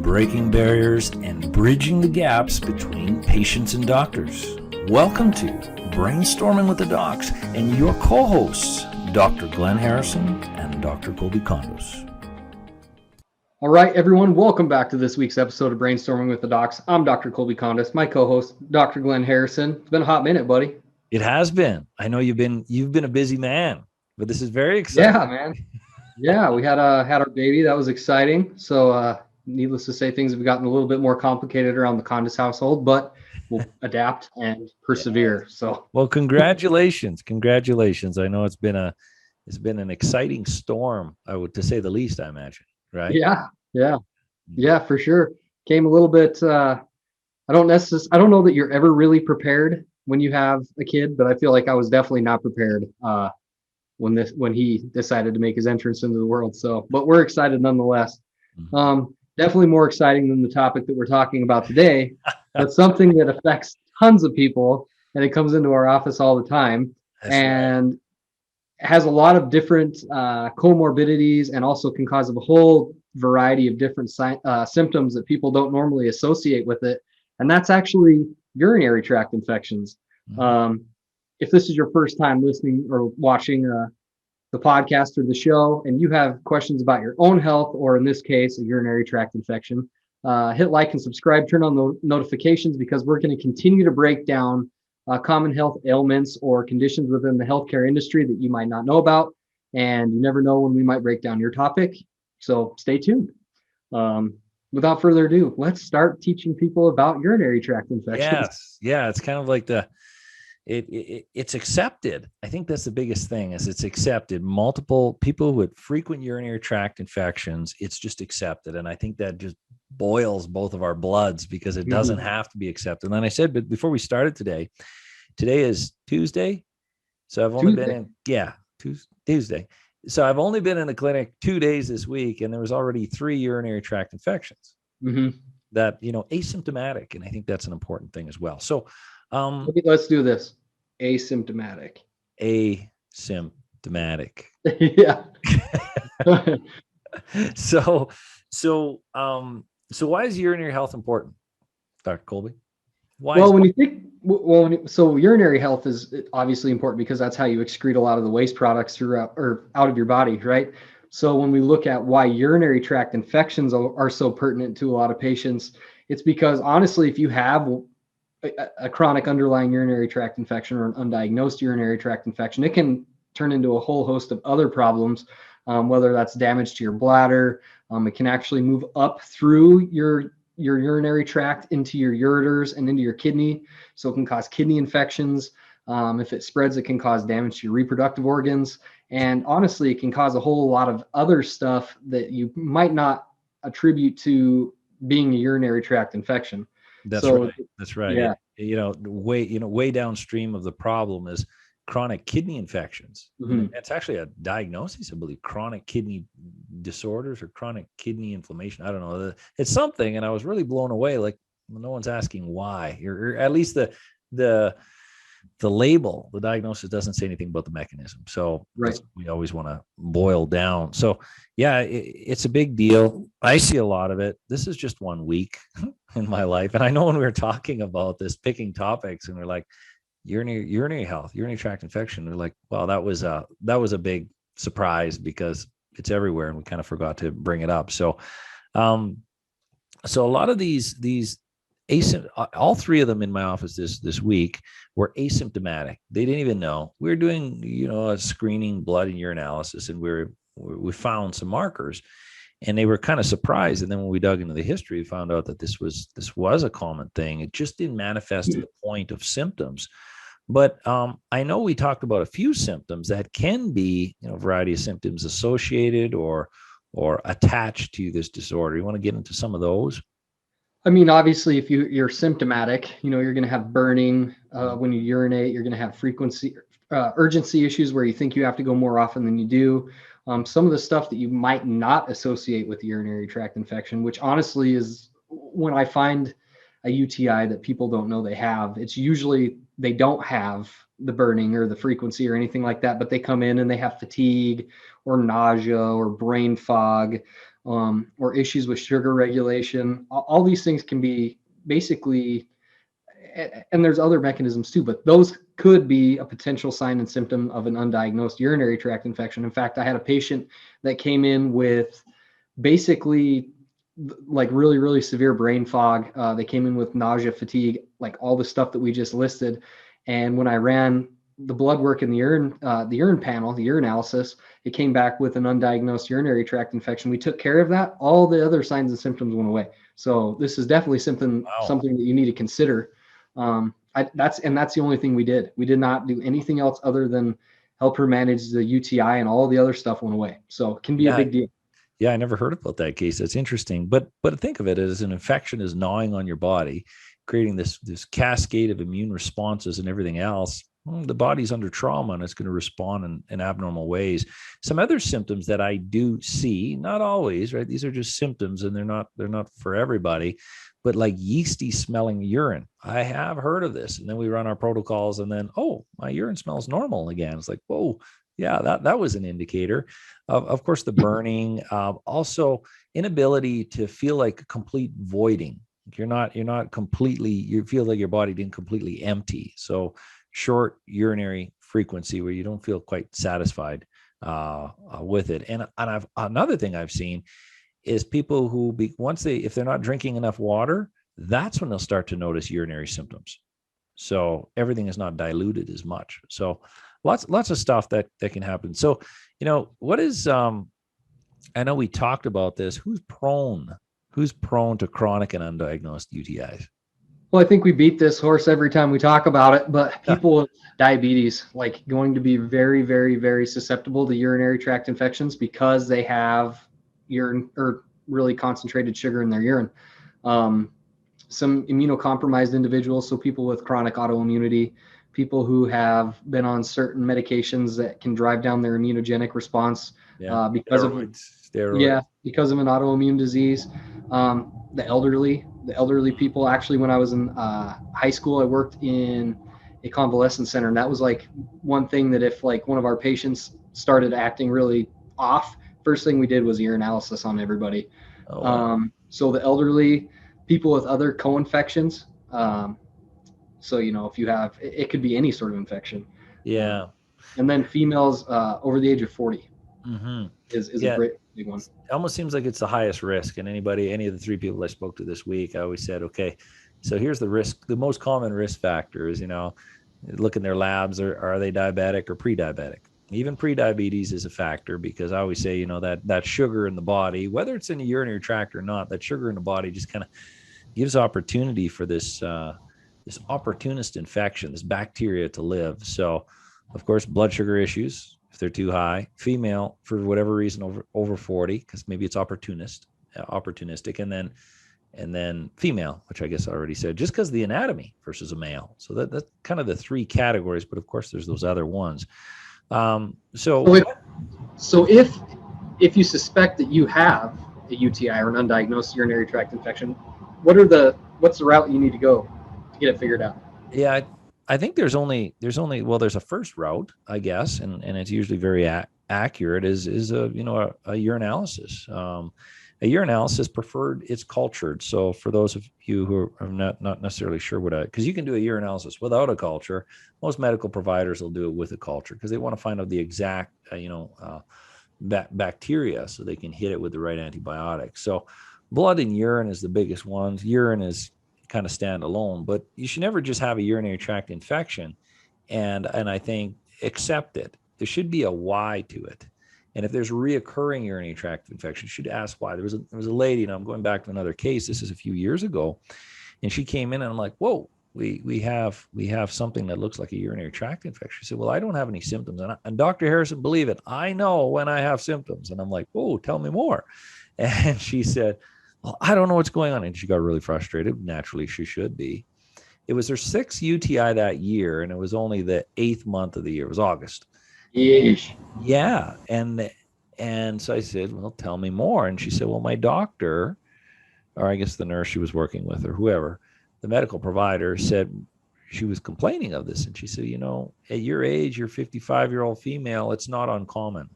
breaking barriers and bridging the gaps between patients and doctors. Welcome to Brainstorming with the Docs and your co-hosts, Dr. Glenn Harrison and Dr. Kolby Condos. All right, everyone, welcome back to this week's episode of Brainstorming with the Docs. I'm Dr. Kolby Condos, my co-host, Dr. Glenn Harrison. It's been a hot minute, buddy. It has been. I know you've been a busy man, but this is very exciting. Yeah, man. Yeah, we had our baby. That was exciting. So needless to say, things have gotten a little bit more complicated around the Condos household, but we'll adapt and persevere. So, well, congratulations. I know it's been an exciting storm, to say the least, I imagine, right? Yeah, for sure. Came a little bit, I don't know that you're ever really prepared when you have a kid, but I feel like I was definitely not prepared when he decided to make his entrance into the world. So, but we're excited nonetheless. Definitely more exciting than the topic that we're talking about today, but something that affects tons of people, and it comes into our office all the time. That's and right. Has a lot of different comorbidities, and also can cause a whole variety of different symptoms that people don't normally associate with it. And that's actually urinary tract infections. If this is your first time listening or watching the podcast or the show, and you have questions about your own health, or in this case, a urinary tract infection, hit like and subscribe, turn on the notifications, because we're going to continue to break down common health ailments or conditions within the healthcare industry that you might not know about. And you never know when we might break down your topic. So stay tuned. Without further ado, let's start teaching people about urinary tract infections. Yes. Yeah. It's kind of like it's accepted. I think that's the biggest thing, is it's accepted. Multiple people with frequent urinary tract infections, it's just accepted. And I think that just boils both of our bloods, because it doesn't have to be accepted. And I said, but before we started today is Tuesday. So I've only been in, Tuesday. So I've only been in the clinic 2 days this week, and there was already 3 urinary tract infections that, asymptomatic. And I think that's an important thing as well. So let's do this. Asymptomatic. Yeah. So why is urinary health important, Dr. Kolby? So urinary health is obviously important because that's how you excrete a lot of the waste products throughout or out of your body, right? So when we look at why urinary tract infections are so pertinent to a lot of patients, it's because honestly, if you have a chronic underlying urinary tract infection or an undiagnosed urinary tract infection, it can turn into a whole host of other problems, whether that's damage to your bladder. It can actually move up through your urinary tract into your ureters and into your kidney. So it can cause kidney infections. If it spreads, it can cause damage to your reproductive organs. And honestly, it can cause a whole lot of other stuff that you might not attribute to being a urinary tract infection. That's right. Yeah. Way downstream of the problem is chronic kidney infections. It's actually a diagnosis, I believe, chronic kidney disorders or chronic kidney inflammation. I don't know. It's something, and I was really blown away. Like, no one's asking why, or at least the label, the diagnosis doesn't say anything about the mechanism. So we always want to boil down. So yeah, it's a big deal. I see a lot of it. This is just 1 week in my life. And I know when we were talking about this, picking topics, and we're like, urinary health, urinary tract infection, they're like, wow, that was a big surprise, because it's everywhere, and we kind of forgot to bring it up. So so a lot of these all 3 of them in my office this week were asymptomatic. They didn't even know. We were doing, a screening blood and urinalysis, and we found some markers, and they were kind of surprised. And then when we dug into the history, we found out that this was a common thing. It just didn't manifest to the point of symptoms. But I know we talked about a few symptoms that can be, a variety of symptoms associated or attached to this disorder. You want to get into some of those? I mean, obviously, if you're symptomatic, you're going to have burning when you urinate. You're going to have urgency issues where you think you have to go more often than you do. Some of the stuff that you might not associate with urinary tract infection, which honestly is when I find a UTI that people don't know they have, it's usually they don't have the burning or the frequency or anything like that, but they come in and they have fatigue or nausea or brain fog. or issues with sugar regulation. All these things can be basically, and there's other mechanisms too, but those could be a potential sign and symptom of an undiagnosed urinary tract infection. In fact, I had a patient that came in with basically like really, really severe brain fog. They came in with nausea, fatigue, like all the stuff that we just listed. And when I ran the blood work in the urine panel, the urinalysis, it came back with an undiagnosed urinary tract infection. We took care of that. All the other signs and symptoms went away. So this is definitely something that you need to consider. That's the only thing we did. We did not do anything else other than help her manage the UTI, and all the other stuff went away. So it can be a big deal. Yeah, I never heard about that case. That's interesting. But think of it as an infection is gnawing on your body, creating this cascade of immune responses and everything else. The body's under trauma and it's going to respond in abnormal ways. Some other symptoms that I do see, not always, right? These are just symptoms and they're not for everybody, but like yeasty smelling urine. I have heard of this. And then we run our protocols and then, oh, my urine smells normal again. It's like, whoa, yeah, that was an indicator. Of course, the burning, also inability to feel like complete voiding. You're not completely, you feel like your body didn't completely empty. So short urinary frequency where you don't feel quite satisfied with it. And another thing I've seen is people who if they're not drinking enough water, that's when they'll start to notice urinary symptoms. So everything is not diluted as much. So lots of stuff that can happen. So, what is, I know we talked about this. Who's prone to chronic and undiagnosed UTIs? Well, I think we beat this horse every time we talk about it, but people with diabetes, like, going to be very, very, very susceptible to urinary tract infections because they have urine or really concentrated sugar in their urine. Some immunocompromised individuals, so people with chronic autoimmunity, people who have been on certain medications that can drive down their immunogenic response because of an autoimmune disease. The elderly people. Actually, when I was in high school, I worked in a convalescent center, and that was like one thing that if like one of our patients started acting really off, first thing we did was urinalysis on everybody. Oh, wow. So the elderly, people with other co-infections. So, if you have, it could be any sort of infection. Yeah. And then females over the age of 40 is a great big one. It almost seems like it's the highest risk. And any of the three people I spoke to this week, I always said, okay, so here's the risk. The most common risk factor is, look in their labs, are they diabetic or pre-diabetic? Even pre-diabetes is a factor because I always say, that sugar in the body, whether it's in the urinary tract or not, that sugar in the body just kind of gives opportunity for this opportunist infection, this bacteria to live. So, of course, blood sugar issues, if they're too high, female for whatever reason over 40, because maybe it's opportunistic, and then female, which I guess I already said, just because of the anatomy versus a male. So that's kind of the three categories, but of course there's those other ones. So if you suspect that you have a UTI or an undiagnosed urinary tract infection, what's the route you need to go to get it figured out? Yeah, I think there's a first route, I guess, and it's usually very accurate is a urinalysis. A urinalysis preferred, it's cultured. So for those of you who are not necessarily sure because you can do a urinalysis without a culture. Most medical providers will do it with a culture because they want to find out the exact, bacteria so they can hit it with the right antibiotics. So blood and urine is the biggest ones. Urine is kind of stand alone, but you should never just have a urinary tract infection and I think accept it. There should be a why to it. And if there's reoccurring urinary tract infection, you should ask why. There was a lady, and I'm going back to another case. This is a few years ago, and she came in, and I'm like, whoa, we have something that looks like a urinary tract infection. She said, well, I don't have any symptoms, and Dr. Harrison, believe it, I know when I have symptoms. And I'm like, whoa, tell me more. And she said, well, I don't know what's going on, and she got really frustrated. Naturally, she should be. It was her 6th UTI that year, and it was only the 8th month of the year. It was August. Yeesh. Yeah. And so I said, well, tell me more. And she said, well, my doctor, or I guess the nurse she was working with or whoever, the medical provider said she was complaining of this. And she said, at your age, you're 55-year-old female, it's not uncommon.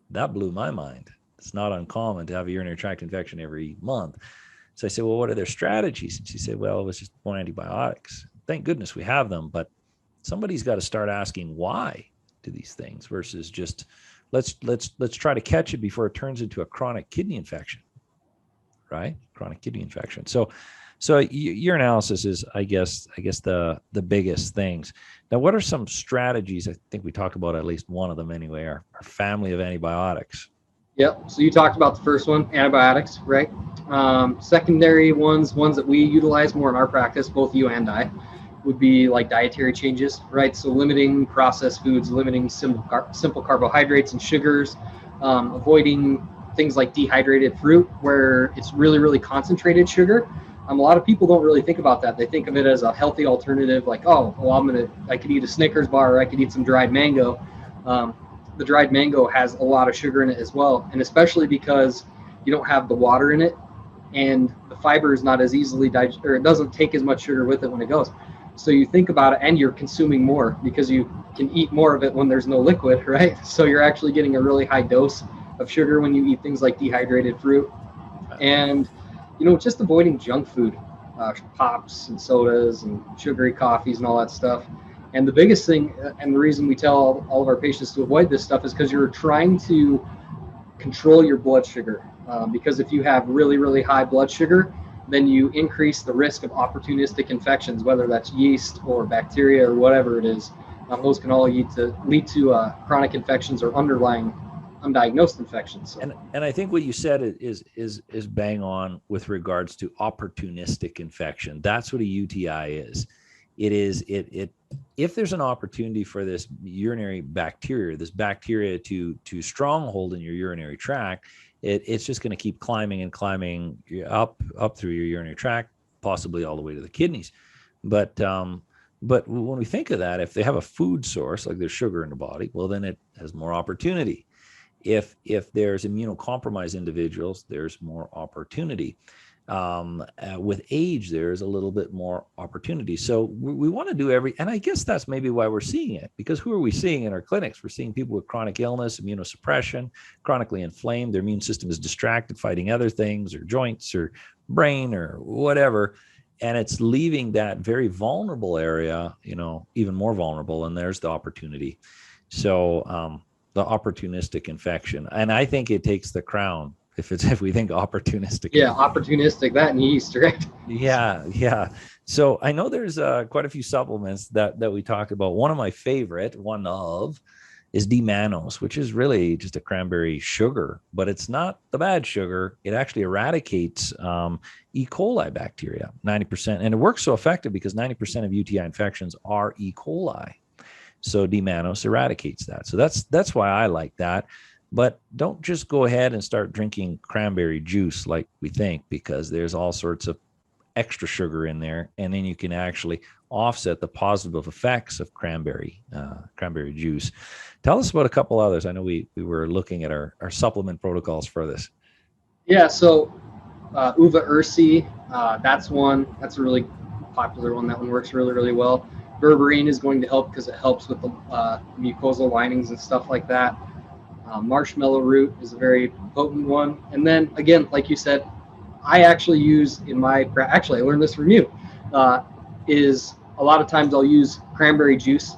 That blew my mind. It's not uncommon to have a urinary tract infection every month. So I said, well, what are their strategies? And she said, well, it was just more antibiotics. Thank goodness we have them, but somebody's got to start asking why to these things versus just let's try to catch it before it turns into a chronic kidney infection, right? Chronic kidney infection. So your analysis is, I guess the biggest things. Now, what are some strategies? I think we talked about at least one of them anyway, our family of antibiotics. Yep. So you talked about the first one, antibiotics, right? Secondary ones that we utilize more in our practice, both you and I, would be like dietary changes, right? So limiting processed foods, limiting simple carbohydrates and sugars, avoiding things like dehydrated fruit where it's really, really concentrated sugar. A lot of people don't really think about that. They think of it as a healthy alternative, like, oh, well, I could eat a Snickers bar, or I could eat some dried mango. The dried mango has a lot of sugar in it as well, and especially because you don't have the water in it, and the fiber is not as easily digested, or it doesn't take as much sugar with it when it goes. So you think about it, and you're consuming more because you can eat more of it when there's no liquid, right? So you're actually getting a really high dose of sugar when you eat things like dehydrated fruit. And, just avoiding junk food, pops and sodas and sugary coffees and all that stuff. And the biggest thing, and the reason we tell all of our patients to avoid this stuff, is because you're trying to control your blood sugar. Because if you have really, really high blood sugar, then you increase the risk of opportunistic infections, whether that's yeast or bacteria or whatever it is. Those can all lead to chronic infections or underlying undiagnosed infections. So. And I think what you said is bang on with regards to opportunistic infection. That's what a UTI is. If there's an opportunity for this urinary bacteria, to stronghold in your urinary tract, it's just going to keep climbing and climbing up through your urinary tract, possibly all the way to the kidneys. But when we think of that, if they have a food source, like there's sugar in the body, well, then it has more opportunity. If there's immunocompromised individuals, there's more opportunity. With age, there's a little bit more opportunity. So we want to do and I guess that's maybe why we're seeing it, because who are we seeing in our clinics? We're seeing people with chronic illness, immunosuppression, chronically inflamed, their immune system is distracted fighting other things, or joints or brain or whatever. And it's leaving that very vulnerable area, even more vulnerable. And there's the opportunity. So the opportunistic infection. And I think it takes the crown if we think opportunistic. Yeah, opportunistic, that and yeast, right? Yeah. So I know there's quite a few supplements that we talked about. One of is D-mannose, which is really just a cranberry sugar, but it's not the bad sugar. It actually eradicates E. coli bacteria, 90%. And it works so effective because 90% of UTI infections are E. coli. So D-mannose eradicates that. So that's why I like that. But don't just go ahead and start drinking cranberry juice like we think, because there's all sorts of extra sugar in there, and then you can actually offset the positive effects of cranberry juice. Tell us about a couple others. I know we were looking at our supplement protocols for this. Yeah, so uva ursi, that's a really popular one. That one works really, really well. Berberine is going to help because it helps with the mucosal linings and stuff like that. Marshmallow root is a very potent one. And then again, like you said, I actually use I learned this from you, is a lot of times I'll use cranberry juice.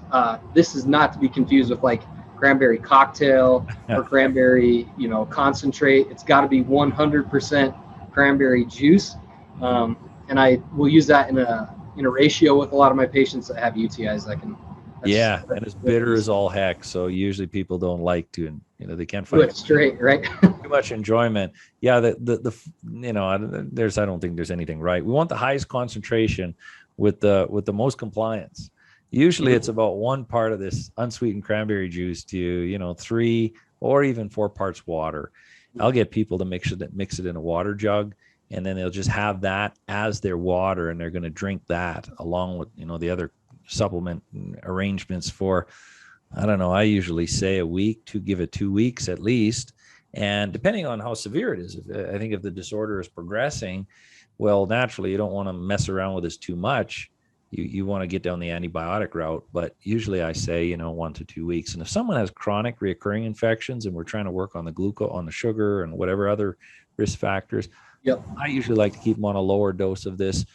This is not to be confused with like cranberry cocktail or cranberry, concentrate. It's got to be 100% cranberry juice. And I will use that in a ratio with a lot of my patients that have UTIs. And it's bitter as all heck. So usually people don't like to, they can't find it straight, right? too much enjoyment. Yeah, I don't think there's anything right. We want the highest concentration with the most compliance. Usually it's about 1 part of this unsweetened cranberry juice to 3 or even 4 parts water. I'll get people to mix it in a water jug, and then they'll just have that as their water, and they're going to drink that along with the other supplement arrangements for, I don't know, I usually say a week to give it 2 weeks at least. And depending on how severe it is, I think if the disorder is progressing, well, naturally you don't want to mess around with this too much. you want to get down the antibiotic route. But usually I say, 1 to 2 weeks. And if someone has chronic reoccurring infections and we're trying to work on the glucose, on the sugar and whatever other risk factors, I usually like to keep them on a lower dose of this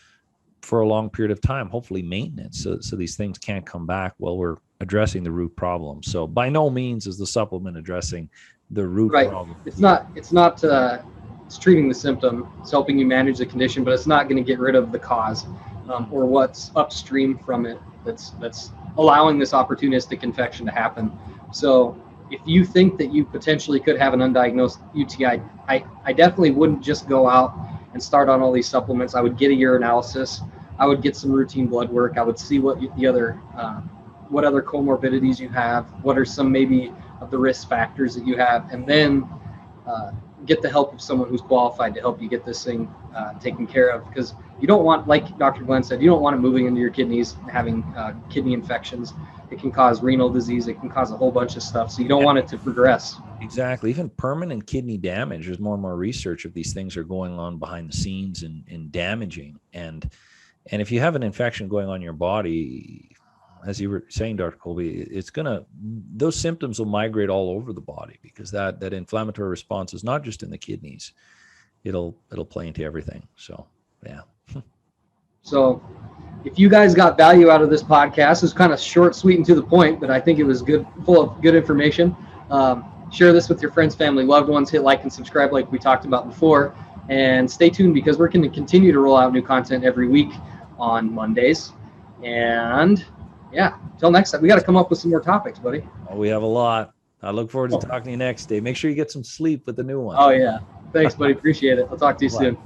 for a long period of time, hopefully maintenance, so these things can't come back while we're addressing the root problem. So by no means is the supplement addressing the root problem. It's treating the symptom. It's helping you manage the condition, but it's not going to get rid of the cause or what's upstream from it that's allowing this opportunistic infection to happen. So if you think that you potentially could have an undiagnosed UTI, I definitely wouldn't just go out and start on all these supplements. I would get a urinalysis. I would get some routine blood work. I would see what what other comorbidities you have, what are some maybe of the risk factors that you have, and then get the help of someone who's qualified to help you get this thing taken care of. Because you don't want, like Dr. Glenn said, you don't want it moving into your kidneys and having kidney infections. It can cause renal disease. It can cause a whole bunch of stuff. So you don't want it to progress. Exactly. Even permanent kidney damage. There's more and more research of these things are going on behind the scenes and damaging. And if you have an infection going on in your body, as you were saying, Dr. Kolby, those symptoms will migrate all over the body, because that inflammatory response is not just in the kidneys. It'll play into everything. So, yeah. So if you guys got value out of this podcast, it's kind of short, sweet, and to the point, but I think it was good, full of good information. Share this with your friends, family, loved ones. Hit like and subscribe like we talked about before. And stay tuned, because we're going to continue to roll out new content every week on Mondays. And yeah, until next time, we got to come up with some more topics, buddy. Oh, we have a lot. I look forward to talking to you next day. Make sure you get some sleep with the new one. Oh, yeah. Thanks, buddy. Appreciate it. I'll talk to you soon.